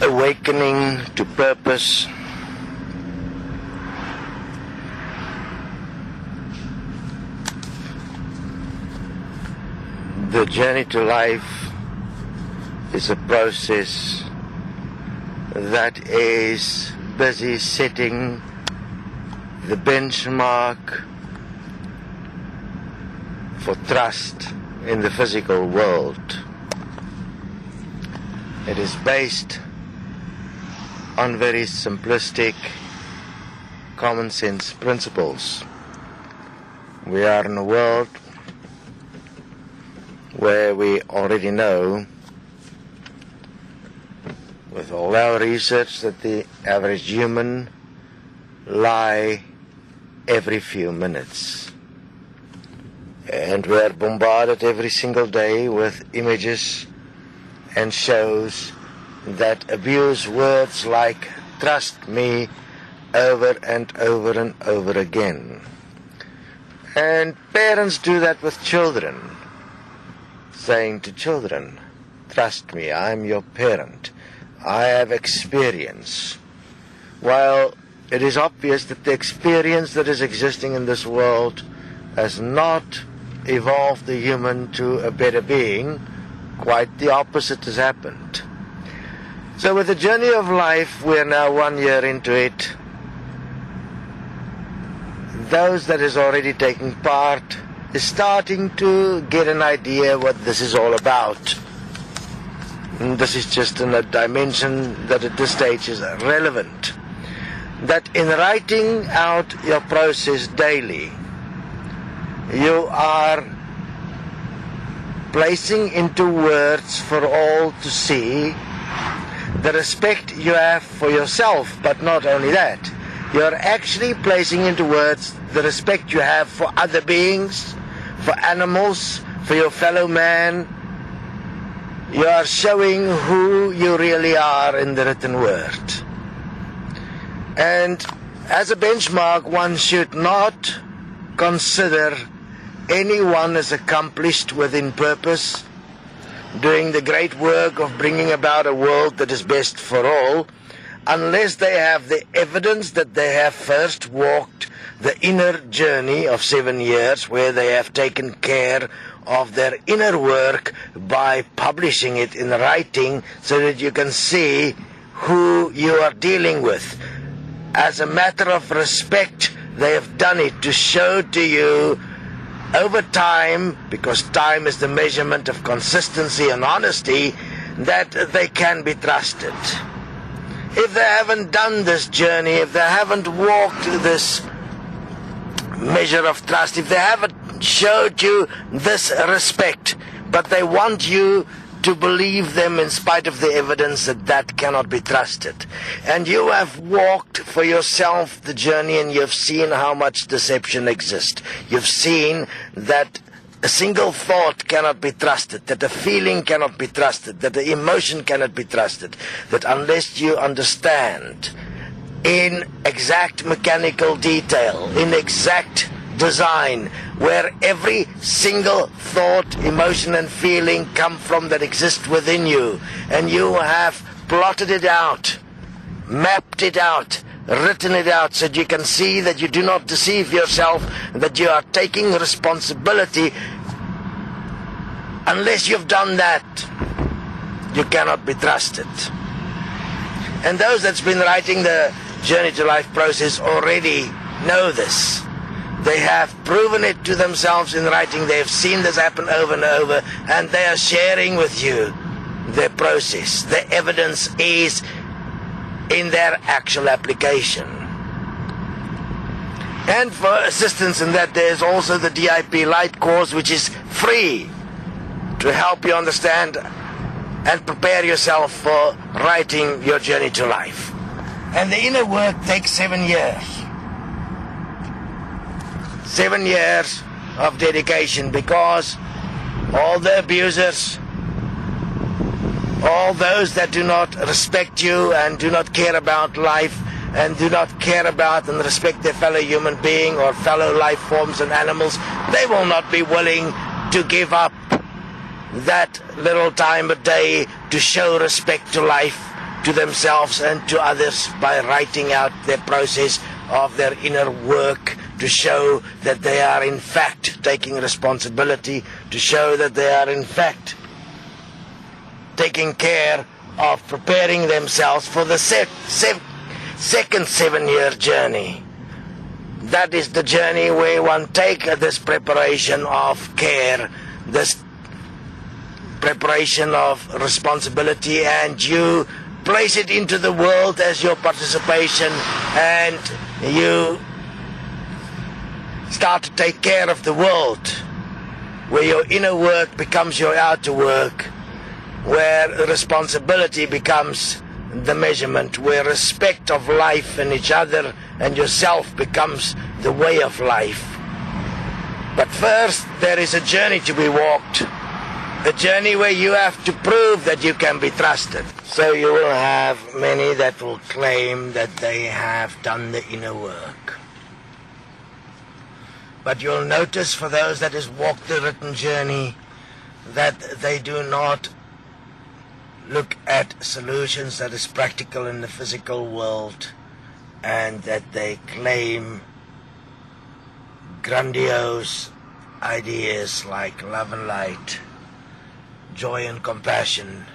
Awakening to purpose. The journey to life is a process that is busy setting the benchmark for trust in the physical world. It is based on very simplistic, common sense principles. We are in a world where we already know, with all our research, that the average human lie every few minutes. And we are bombarded every single day with images and shows that abuse words like "trust me" over and over and over again. And parents do that with children, saying to children, "Trust me, I'm your parent. I have experience." While it is obvious that the experience that is existing in this world has not evolved the human to a better being, quite the opposite has happened. So with the journey of life, we are now 1 year into it. Those that is already taking part is starting to get an idea what this is all about. And this is just in a dimension that at this stage is relevant. That in writing out your process daily, you are placing into words for all to see the respect you have for yourself, but not only that, you're actually placing into words the respect you have for other beings, for animals, for your fellow man. You are showing who you really are in the written word. And as a benchmark, one should not consider anyone as accomplished within purpose, doing the great work of bringing about a world that is best for all, unless they have the evidence that they have first walked the inner journey of 7 years, where they have taken care of their inner work by publishing it in writing so that you can see who you are dealing with. As a matter of respect, they have done it to show to you over time, because time is the measurement of consistency and honesty, that they can be trusted. If they haven't done this journey, if they haven't walked this measure of trust, if they haven't showed you this respect, but they want you to believe them in spite of the evidence that that cannot be trusted. And you have walked for yourself the journey, and you've seen how much deception exists. You've seen that a single thought cannot be trusted, that a feeling cannot be trusted, that the emotion cannot be trusted, that unless you understand in exact mechanical detail, in exact design, where every single thought, emotion and feeling come from, that exist within you, and you have plotted it out, mapped it out, written it out, so that you can see that you do not deceive yourself, that you are taking responsibility. Unless you've done that, you cannot be trusted. And those that's been writing the Journey to Life process already know this. They have proven it to themselves in writing. They have seen this happen over and over, and they are sharing with you their process. The evidence is in their actual application. And for assistance in that, there is also the DIP Light course, which is free to help you understand and prepare yourself for writing your journey to life. And the inner work takes 7 years. 7 years of dedication, because all the abusers, all those that do not respect you and do not care about life, and do not care about and respect their fellow human being or fellow life forms and animals, they will not be willing to give up that little time a day to show respect to life, to themselves and to others, by writing out their process of their inner work, to show that they are in fact taking responsibility, to show that they are in fact taking care of preparing themselves for the second 7-year journey. That is the journey where one takes this preparation of care, this preparation of responsibility, and you place it into the world as your participation, and you start to take care of the world, where your inner work becomes your outer work, where responsibility becomes the measurement, where respect of life and each other and yourself becomes the way of life. But first there is a journey to be walked, a journey where you have to prove that you can be trusted. So you will have many that will claim that they have done the inner work. But you'll notice, for those that has walked the written journey, that they do not look at solutions that is practical in the physical world, and that they claim grandiose ideas like love and light, joy and compassion,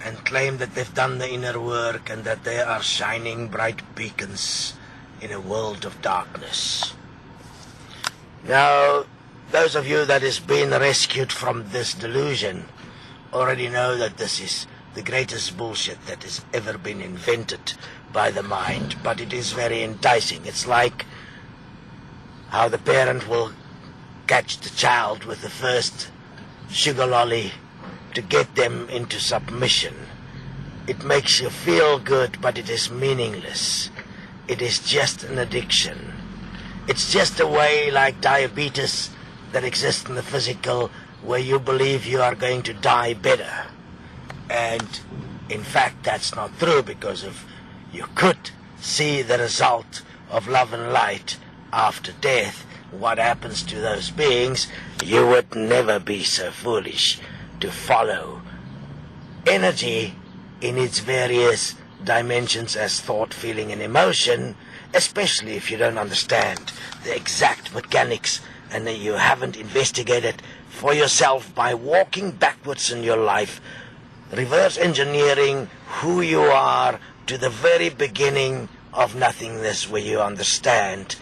and claim that they've done the inner work and that they are shining bright beacons in a world of darkness. Now, those of you that has been rescued from this delusion already know that this is the greatest bullshit that has ever been invented by the mind, but it is very enticing. It's like how the parent will catch the child with the first sugar lolly to get them into submission. It makes you feel good, but it is meaningless. It is just an addiction. It's just a way like diabetes that exists in the physical, where you believe you are going to die better. And in fact that's not true, because if you could see the result of love and light after death, what happens to those beings, you would never be so foolish to follow energy in its various dimensions as thought, feeling and emotion, especially if you don't understand the exact mechanics and that you haven't investigated for yourself by walking backwards in your life, reverse engineering who you are to the very beginning of nothingness, where you understand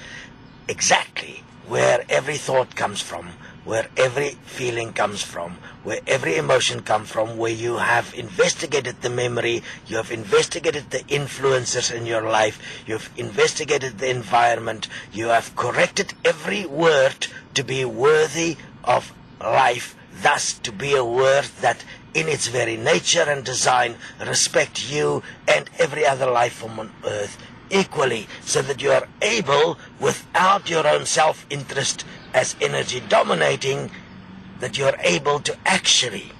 exactly where every thought comes from, where every feeling comes from, where every emotion comes from, where you have investigated the memory, you have investigated the influences in your life, you have investigated the environment, you have corrected every word to be worthy of life, thus to be a word that in its very nature and design respect you and every other life form on earth equally, so that you are able, without your own self-interest as energy dominating, that you are able to actually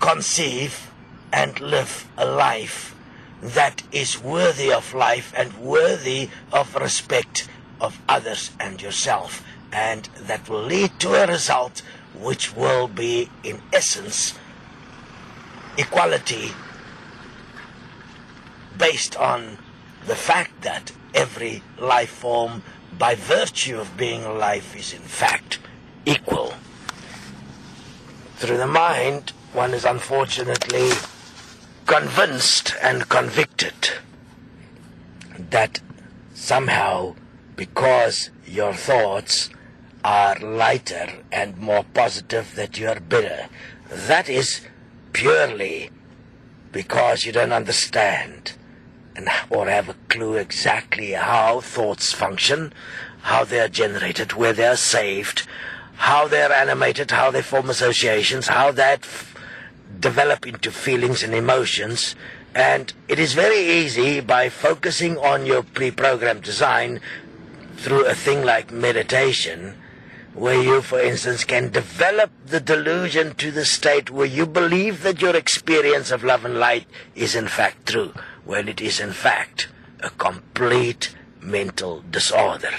conceive and live a life that is worthy of life and worthy of respect of others and yourself, and that will lead to a result which will be, in essence, equality, based on the fact that every life form, by virtue of being alive, is in fact equal. Through the mind, one is unfortunately convinced and convicted that somehow, because your thoughts are lighter and more positive, that you are better. That is purely because you don't understand or have a clue exactly how thoughts function, how they are generated, where they are saved, how they are animated, how they form associations, how that develop into feelings and emotions. And it is very easy, by focusing on your pre-programmed design through a thing like meditation, where you, for instance, can develop the delusion to the state where you believe that your experience of love and light is in fact true, when it is in fact a complete mental disorder.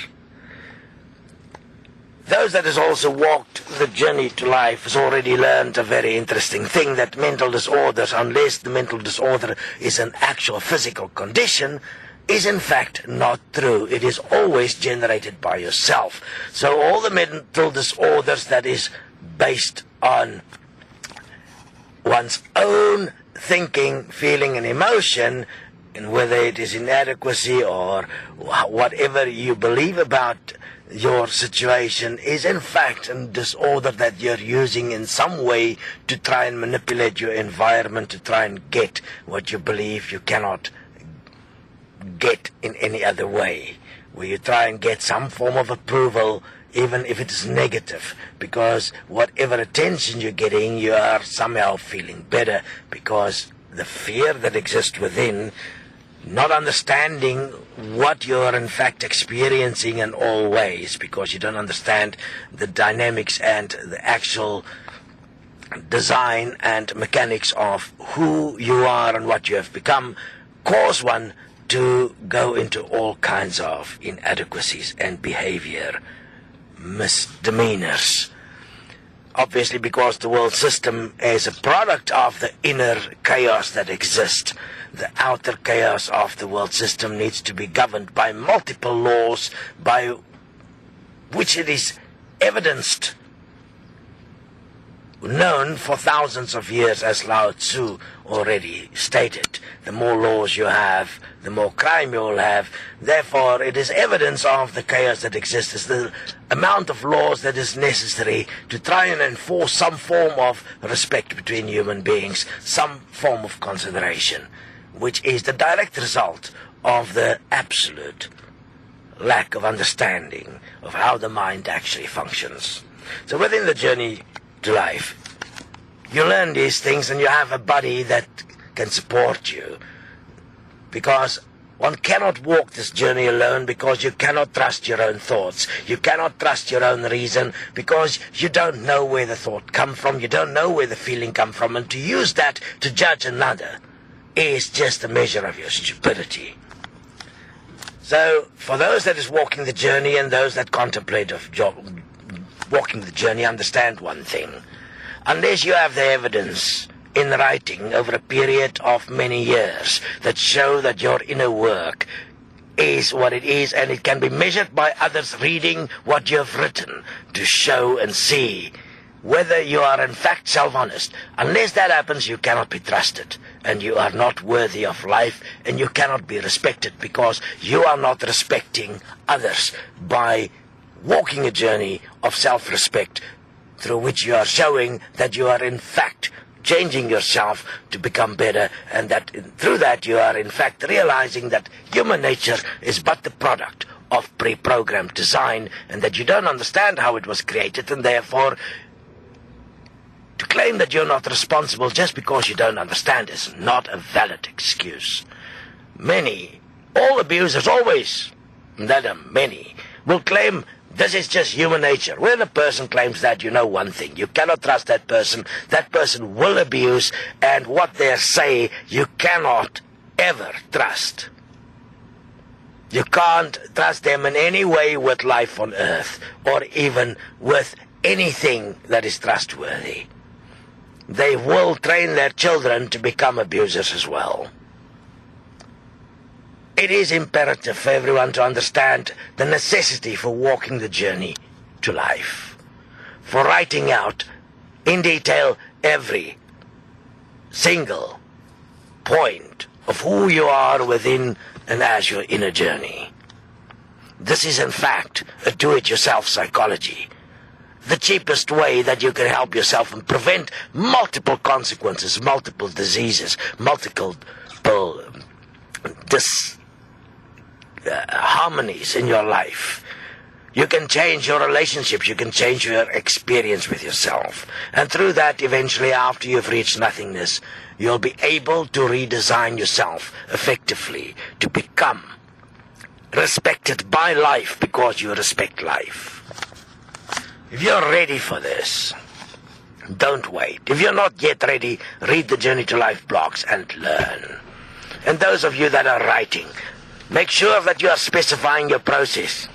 Those that has also walked the journey to life has already learned a very interesting thing, that mental disorders, unless the mental disorder is an actual physical condition, is in fact not true. It is always generated by yourself. So all the mental disorders that is based on one's own thinking, feeling and emotion, and whether it is inadequacy or whatever you believe about your situation, is in fact a disorder that you're using in some way to try and manipulate your environment, to try and get what you believe you cannot get in any other way, where you try and get some form of approval, even if it is negative, because whatever attention you're getting, you are somehow feeling better, because the fear that exists within, not understanding what you're in fact experiencing in all ways, because you don't understand the dynamics and the actual design and mechanics of who you are and what you have become, cause one to go into all kinds of inadequacies and behavior misdemeanors. Obviously, because the world system is a product of the inner chaos that exists. The outer chaos of the world system needs to be governed by multiple laws, by which it is evidenced, known for thousands of years, as Lao Tzu already stated. The more laws you have, the more crime you will have. Therefore, it is evidence of the chaos that exists. It's the amount of laws that is necessary to try and enforce some form of respect between human beings, some form of consideration, which is the direct result of the absolute lack of understanding of how the mind actually functions. So within the journey to life, you learn these things, and you have a body that can support you, because one cannot walk this journey alone, because you cannot trust your own thoughts. You cannot trust your own reason, because you don't know where the thought come from. You don't know where the feeling come from, and to use that to judge another is just a measure of your stupidity. So for those that is walking the journey, and those that contemplate of walking the journey, understand one thing: unless you have the evidence in writing over a period of many years that show that your inner work is what it is, and it can be measured by others reading what you have written to show and see whether you are in fact self-honest, unless that happens, you cannot be trusted, and you are not worthy of life, and you cannot be respected, because you are not respecting others by walking a journey of self-respect, through which you are showing that you are in fact changing yourself to become better, and that through that you are in fact realizing that human nature is but the product of pre-programmed design, and that you don't understand how it was created, and therefore to claim that you're not responsible just because you don't understand is not a valid excuse. All abusers always, many, will claim this is just human nature. When a person claims that, you know one thing: you cannot trust that person. That person will abuse, and what they say you cannot ever trust. You can't trust them in any way with life on earth, or even with anything that is trustworthy. They will train their children to become abusers as well. It is imperative for everyone to understand the necessity for walking the journey to life, for writing out in detail every single point of who you are within and as your inner journey. This is in fact a do-it-yourself psychology, the cheapest way that you can help yourself and prevent multiple consequences, multiple diseases, multiple harmonies in your life. You can change your relationships, you can change your experience with yourself, and through that, eventually, after you've reached nothingness, you'll be able to redesign yourself effectively to become respected by life, because you respect life. If you're ready for this, don't wait. If you're not yet ready, read the Journey to Life blogs and learn. And those of you that are writing, Make sure that you are specifying your process.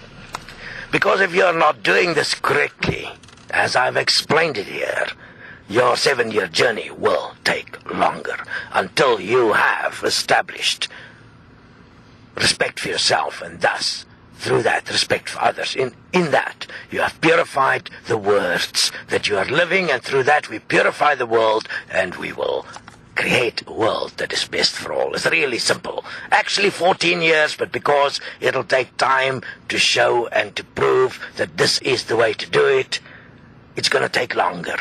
Because if you are not doing this correctly, as I've explained it here, your 7-year journey will take longer until you have established respect for yourself, and thus, through that, respect for others. In that, you have purified the words that you are living, and through that we purify the world, and we will create a world that is best for all. It's really simple. Actually 14 years, but because it'll take time to show and to prove that this is the way to do it, it's going to take longer.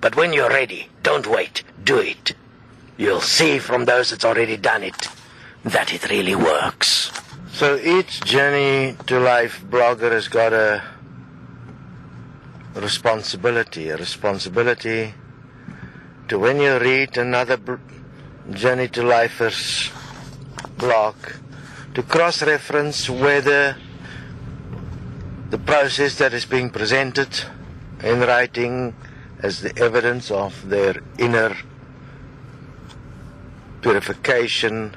But when you're ready, don't wait, do it. You'll see from those that's already done it that it really works. So each Journey to Life blogger has got a responsibility to, when you read another Journey to Lifers blog, to cross-reference whether the process that is being presented in writing as the evidence of their inner purification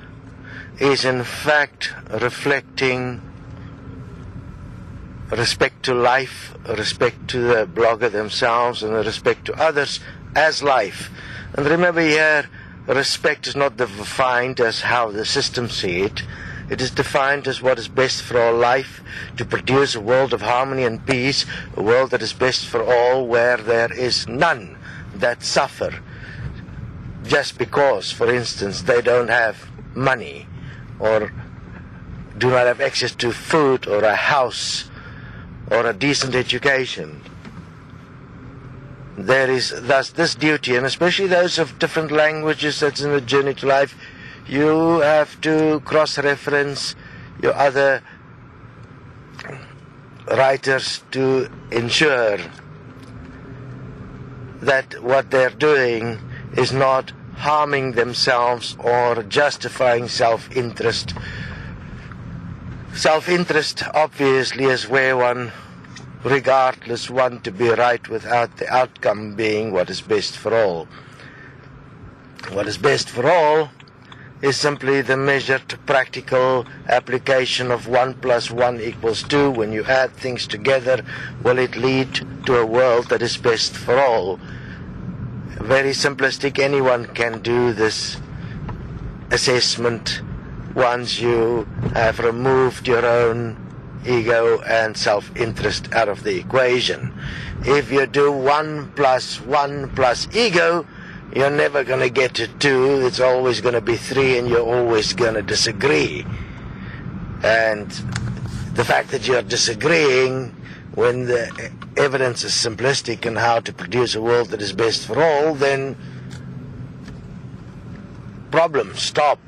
is in fact reflecting respect to life, respect to the blogger themselves, and respect to others as life. And remember here, respect is not defined as how the system see it. It is defined as what is best for all life, to produce a world of harmony and peace, a world that is best for all, where there is none that suffer just because, for instance, they don't have money or do not have access to food or a house or a decent education. There is thus this duty, and especially those of different languages that's in the Journey to Life, you have to cross-reference your other writers to ensure that what they're doing is not harming themselves or justifying self-interest. Self-interest obviously is where one, regardless, want to be right without the outcome being what is best for all. What is best for all is simply the measured practical application of 1 + 1 = 2. When you add things together, will it lead to a world that is best for all? Very simplistic. Anyone can do this assessment once you have removed your own ego and self-interest out of the equation. If you do 1 + 1 + ego, you're never going to get to 2. It's always going to be 3, and you're always going to disagree. And the fact that you're disagreeing when the evidence is simplistic in how to produce a world that is best for all, then problem, stop.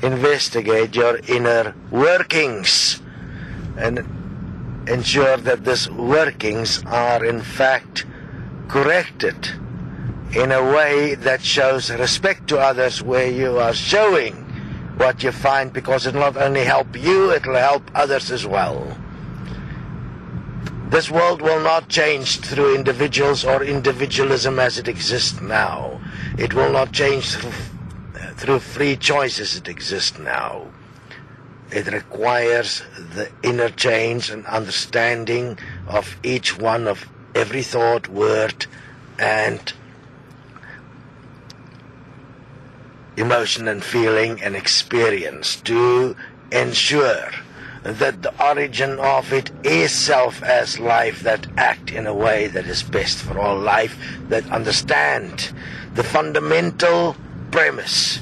Investigate your inner workings and ensure that these workings are in fact corrected in a way that shows respect to others, where you are showing what you find, because it will not only help you, it will help others as well. This world will not change through individuals or individualism as it exists now. It will not change through free choice as it exists now. It requires the inner change and understanding of each one of every thought, word, and emotion and feeling and experience to ensure that the origin of it is self as life, that act in a way that is best for all life, that understand the fundamental premise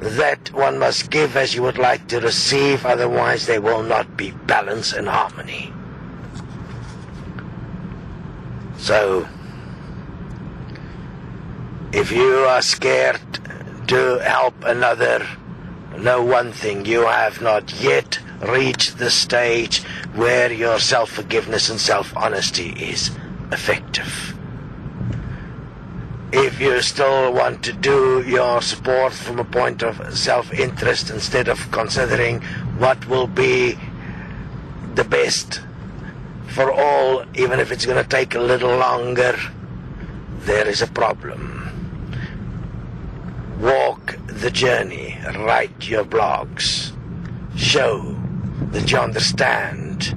that one must give as you would like to receive, otherwise there will not be balance and harmony. So, if you are scared to help another, know one thing: you have not yet reached the stage where your self-forgiveness and self-honesty is effective. If you still want to do your support from a point of self-interest instead of considering what will be the best for all, even if it's going to take a little longer, there is a problem. Walk the journey, write your blogs. show that you understand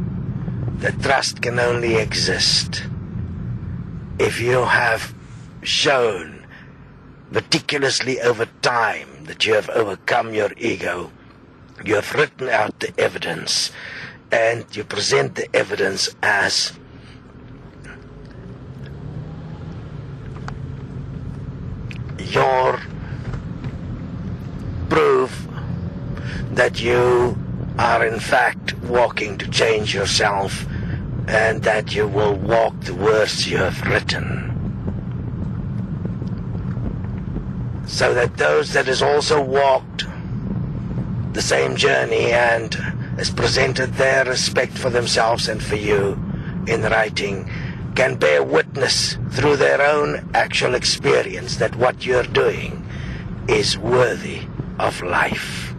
that trust can only exist if you have shown meticulously over time that you have overcome your ego. You have written out the evidence, and you present the evidence as your proof that you are in fact walking to change yourself, and that you will walk the words you have written, so that those that has also walked the same journey and has presented their respect for themselves and for you in writing can bear witness through their own actual experience that what you're doing is worthy of life.